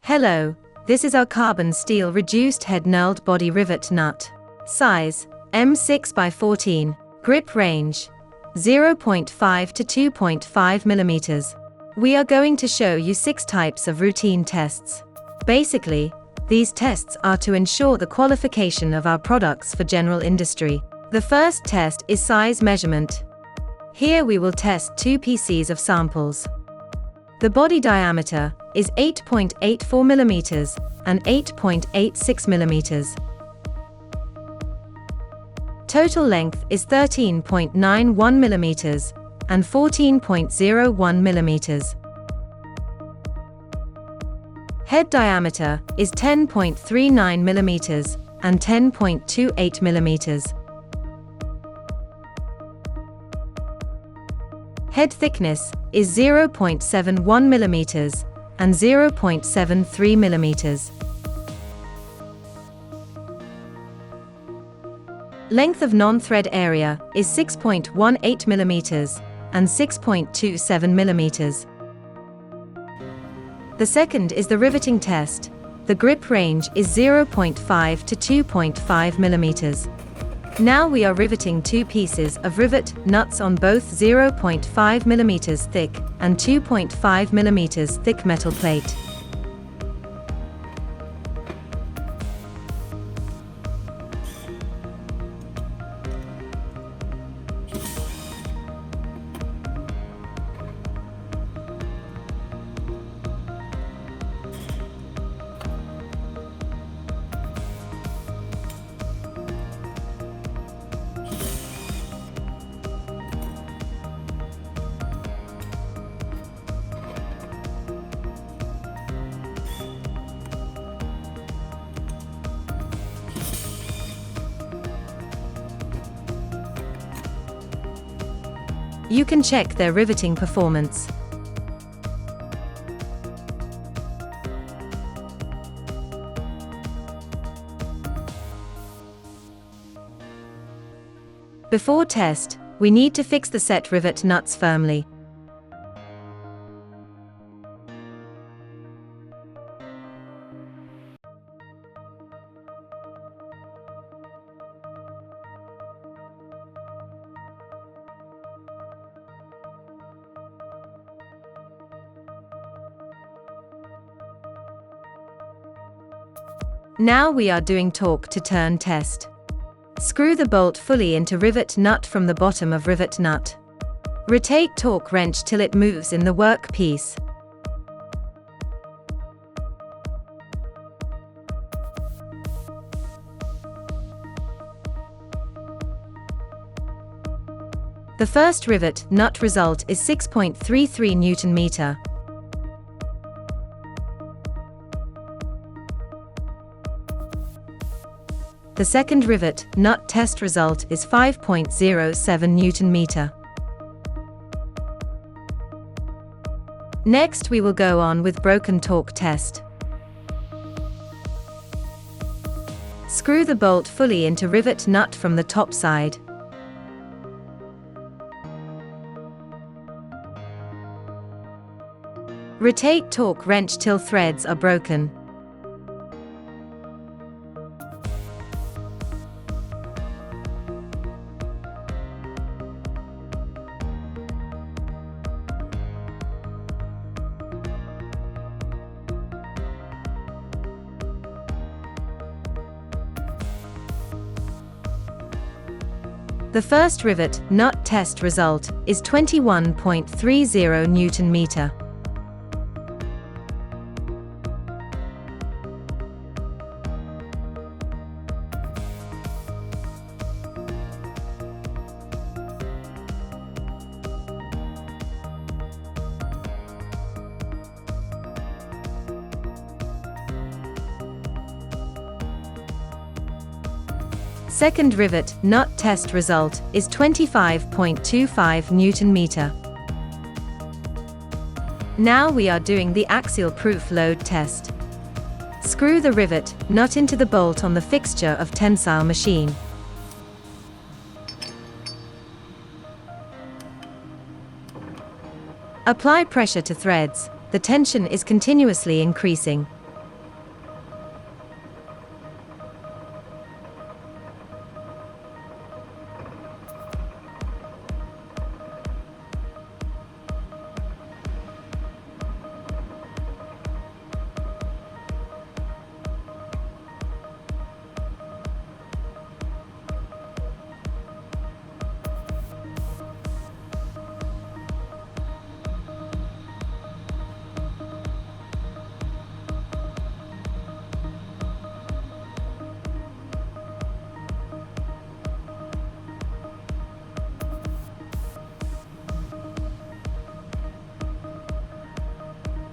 Hello, this is our carbon steel reduced head knurled body rivet nut. Size, M6x14. Grip range, 0.5 to 2.5 millimeters. We are going to show you 6 types of routine tests. Basically, these tests are to ensure the qualification of our products for general industry. The first test is size measurement. Here we will test 2 pieces of samples. The body diameter is 8.84 mm and 8.86 mm. Total length is 13.91 mm and 14.01 mm. Head diameter is 10.39 mm and 10.28 mm. Head thickness is 0.71 mm and 0.73 mm. Length of non-thread area is 6.18 mm and 6.27 mm. The second is the riveting test. The grip range is 0.5 to 2.5 mm. Now we are riveting 2 pieces of rivet nuts on both 0.5 mm thick and 2.5 mm thick metal plate. You can check their riveting performance. Before test, we need to fix the set rivet nuts firmly. Now we are doing torque to turn test. Screw the bolt fully into rivet nut from the bottom of rivet nut. Rotate torque wrench till it moves in the work piece. The first rivet nut result is 6.33 Newton-meter. The second rivet nut test result is 5.07 Newton-meter. Next we will go on with broken torque test. Screw the bolt fully into rivet nut from the top side. Rotate torque wrench till threads are broken. The first rivet nut test result is 21.30 Newton-meter. Second rivet nut test result is 25.25 Newton-meter. Now we are doing the axial proof load test. Screw the rivet nut into the bolt on the fixture of tensile machine. Apply pressure to threads. The tension is continuously increasing.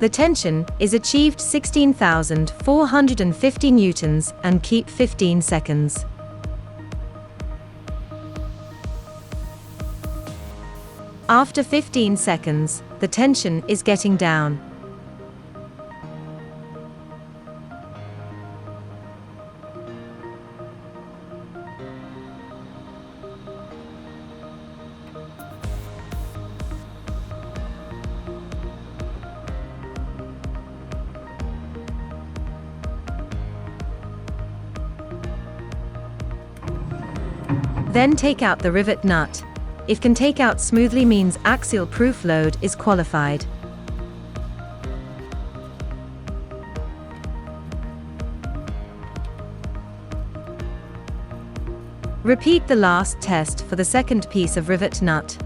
The tension is achieved 16,450 newtons and keep 15 seconds. After 15 seconds, the tension is getting down. Then take out the rivet nut. If can take out smoothly means axial proof load is qualified. Repeat the last test for the second piece of rivet nut.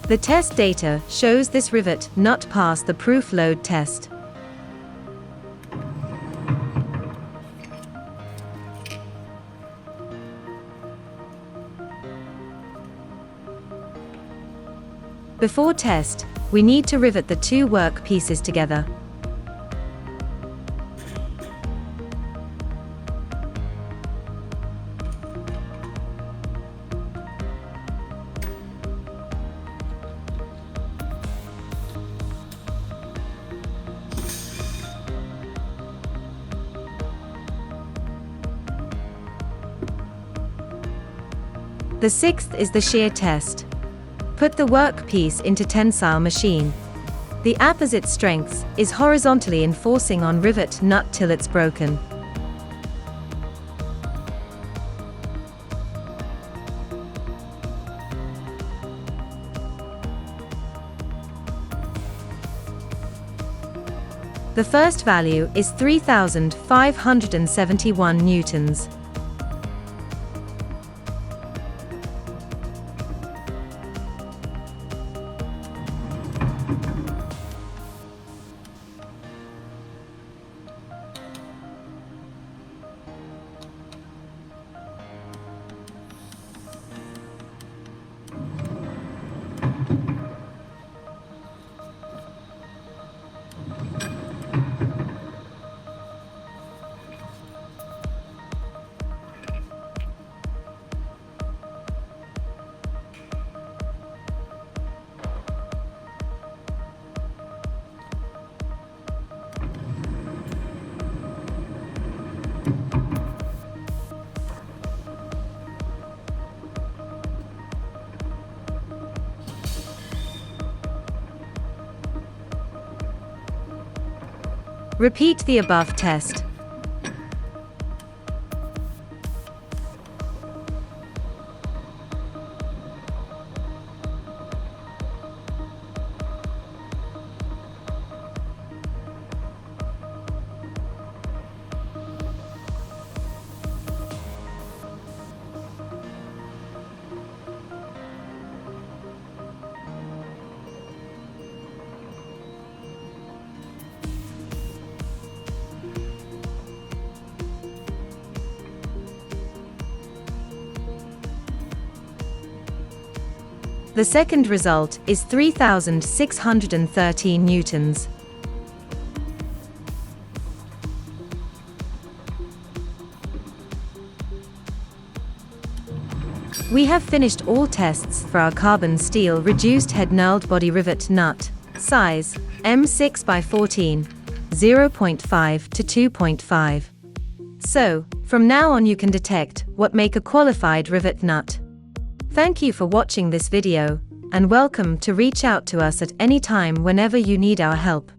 The test data shows this rivet nut passed the proof load test. Before test, we need to rivet the two work pieces together. The sixth is the shear test. Put the workpiece into tensile machine. The apposite strength is horizontally enforcing on rivet nut till it's broken. The first value is 3,571 newtons. Repeat the above test. The second result is 3,613 newtons. We have finished all tests for our carbon steel reduced head knurled body rivet nut, size M6 by 14, 0.5 to 2.5. So, from now on you can detect what make a qualified rivet nut. Thank you for watching this video, and welcome to reach out to us at any time whenever you need our help.